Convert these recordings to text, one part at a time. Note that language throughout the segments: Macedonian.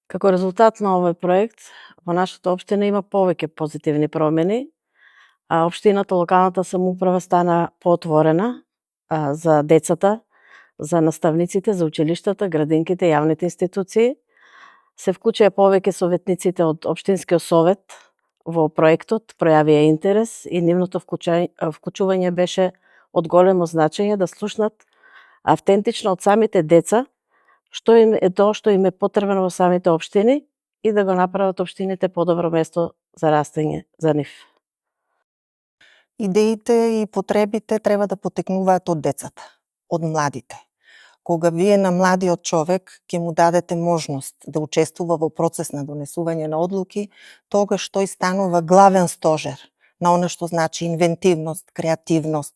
Како резултат на овој проект, во нашата општина има повеќе позитивни промени, а општината, локалната самоуправа стана поотворена за децата, за наставниците, за училиштата, градинките, јавните институции. Се вклучија повеќе советниците од општинскиот совет во проектот, пројавија интерес и нивното вклучување беше од големо значење да слушнат автентично од самите деца што им е тоа што им е потребно во самите општини и да го направат општините подобро место за растење за нив. Идеите и потребите треба да потекнуваат од децата, од младите. Кога вие на младиот човек ќе му дадете можност да учествува во процес на донесување на одлуки, тогаш тој станува главен стожер на она што значи инвентивност, креативност,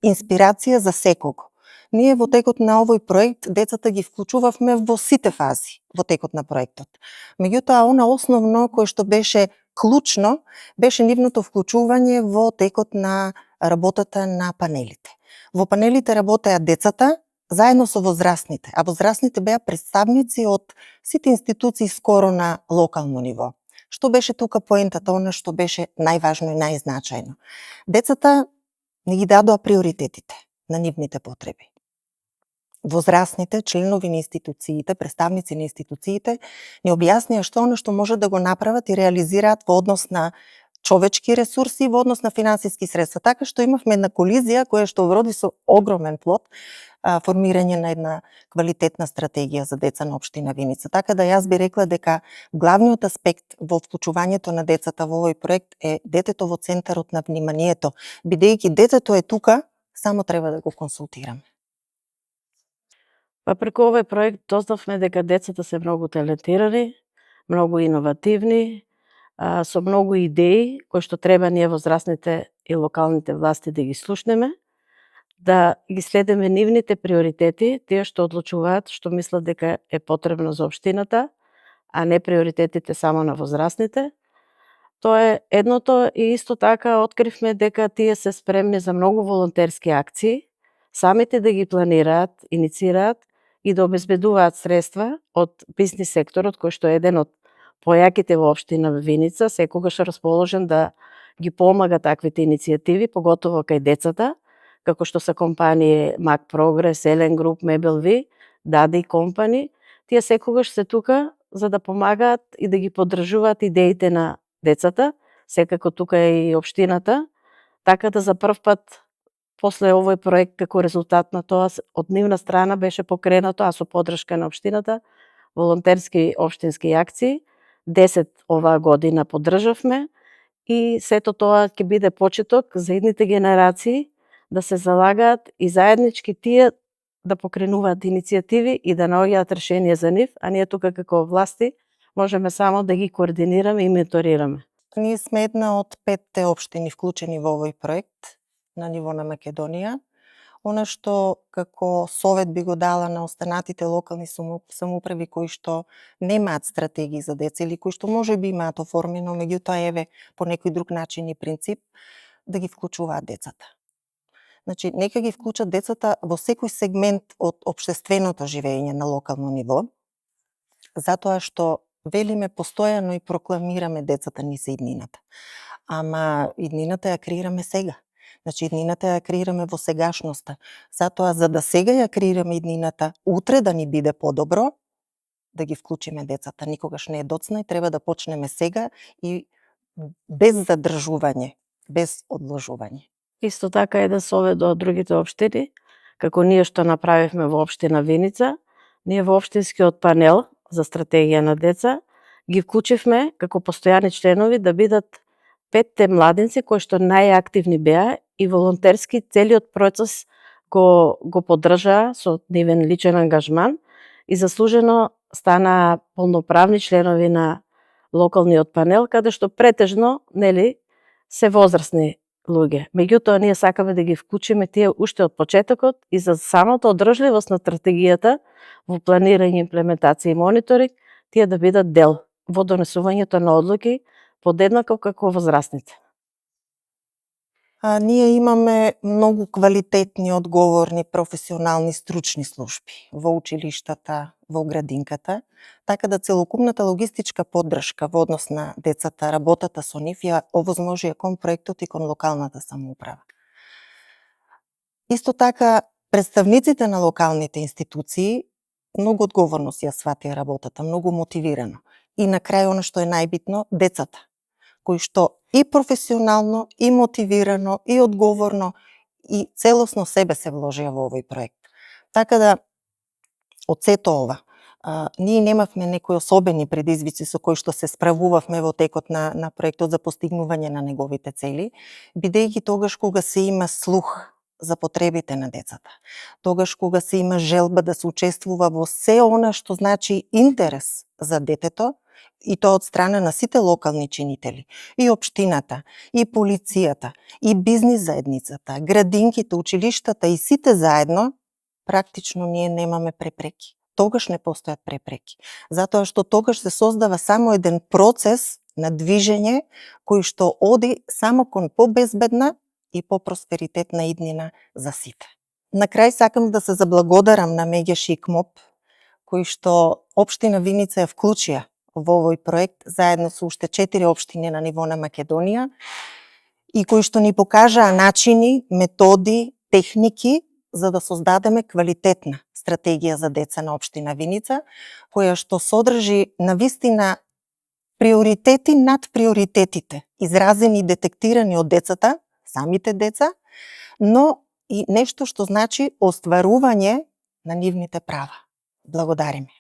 инспирација за секого. Ние во текот на овој проект децата ги вклучувавме во сите фази во текот на проектот. Меѓутоа, она основно кое што беше клучно беше нивното вклучување во текот на работата на панелите. Во панелите работеа децата заедно со возрастните, а возрастните беа представници од сите институции скоро на локално ниво. Што беше тука поентата, она што беше најважно и најзначајно? Децата не ги дадоа приоритетите на нивните потреби. Возрастните, членови на институциите, представници на институциите, ни објаснија што оно што може да го направат и реализираат во однос на човечки ресурси и во однос на финансиски средства. Така што имавме една колизија која што вроди со огромен плод, формирање на една квалитетна стратегија за деца на општина Виница. Така да јас би рекла дека главниот аспект во вклучувањето на децата во овој проект е детето во центарот на вниманието, бидејќи детето е тука, само треба да го консултираме. Па преку овој проект дознавме дека децата се многу талентирани, многу иновативни, со многу идеи кои што треба ние возрастните и локалните власти да ги слушнеме, да ги следиме нивните приоритети, тие што одлучуваат, што мислат дека е потребно за општината, а не приоритетите само на возрастните. Тоа е едното и исто така откривме дека тие се спремни за многу волонтерски акции, самите да ги планираат, иницираат и да обезбедуваат средства од бизнис секторот, кој што е еден од појаките во општина Виница, секогаш расположен да ги помага таквите иницијативи, поготово кај децата, како што се компании Мак Прогрес, Елен Груп, Мебел Ви, Дади компани. Тие секогаш се тука за да помагаат и да ги поддржуваат идеите на децата, секако тука е и општината, така да за прв пат после овој проект како резултат на тоа од нивна страна беше покренато, а со поддршка на општината, волонтерски општински акции. 10 оваа година поддржавме и сето тоа ќе биде почеток за идните генерации да се залагаат и заеднички тие да покренуваат иницијативи и да наоѓаат решенија за нив, а ние тука како власти можеме само да ги координираме и менторираме. Ние сме една од 5 општини вклучени во овој проект на ниво на Македонија. Она што како совет би го дала на останатите локални самоуправи кои што немаат стратегии за деца или кои што можеби имаат оформено, меѓутоа еве по некој друг начин и принцип, да ги вклучуваат децата. Значи, нека ги вклучат децата во секој сегмент од општественото живење на локално ниво, затоа што велиме постојано и прокламираме децата ни се иднината. Ама иднината ја креираме сега. Значи, иднината ја креираме во сегашноста. Затоа, за да сега ја креираме иднината, утре да ни биде подобро, да ги вклучиме децата. Никогаш не е доцна и треба да почнеме сега и без задржување, без одложување. Исто така еден совет до другите општини, како ние што направивме во општина Виница, ние во општинскиот панел за стратегија на деца ги вклучивме како постојани членови да бидат 5 младинци кои што најактивни беа и волонтерски целиот процес го поддржаа со нивен личен ангажман и заслужено станаа полноправни членови на локалниот панел, каде што претежно, нели, се возрастни луѓе. Меѓутоа, ние сакаме да ги вклучиме тие уште од почетокот и за самата одржливост на стратегијата во планирање, имплементација и мониторинг, тие да бидат дел во донесувањето на одлуки подеднако како возрастните. Ние имаме многу квалитетни, одговорни, професионални, стручни служби во училиштата, во градинката, така да целокупната логистичка поддршка во однос на децата, работата со нив ја овозможи кон проектот и кон локалната самоуправа. Исто така, представниците на локалните институции многу одговорно си ја сватија работата, многу мотивирано. И на крај, она што е најбитно, децата, кои што и професионално, и мотивирано, и одговорно, и целосно себе се вложија во овој проект. Така да, од сето ова, ние немавме некои особени предизвици со кои што се справувавме во текот на проектот за постигнување на неговите цели, бидејќи тогаш кога се има слух за потребите на децата, тогаш кога се има желба да се учествува во се она што значи интерес за детето, и тоа од страна на сите локални чинители, и општината, и полицијата, и бизнис заедницата, градинките, училиштата и сите заедно, практично ние немаме препреки. Тогаш не постојат препреки. Затоа што тогаш се создава само еден процес на движење кој што оди само кон побезбедна и попросперитетна иднина за сите. На крај сакам да се заблагодарам на Меѓеш и КМОП, кои што општина Виница ја вклучија во овој проект заедно со уште 4 општини на ниво на Македонија и кои што ни покажаа начини, методи, техники за да создадеме квалитетна стратегија за деца на општина Виница, која што содржи навистина приоритети над приоритетите, изразени и детектирани од децата, самите деца, но и нешто што значи остварување на нивните права. Благодариме.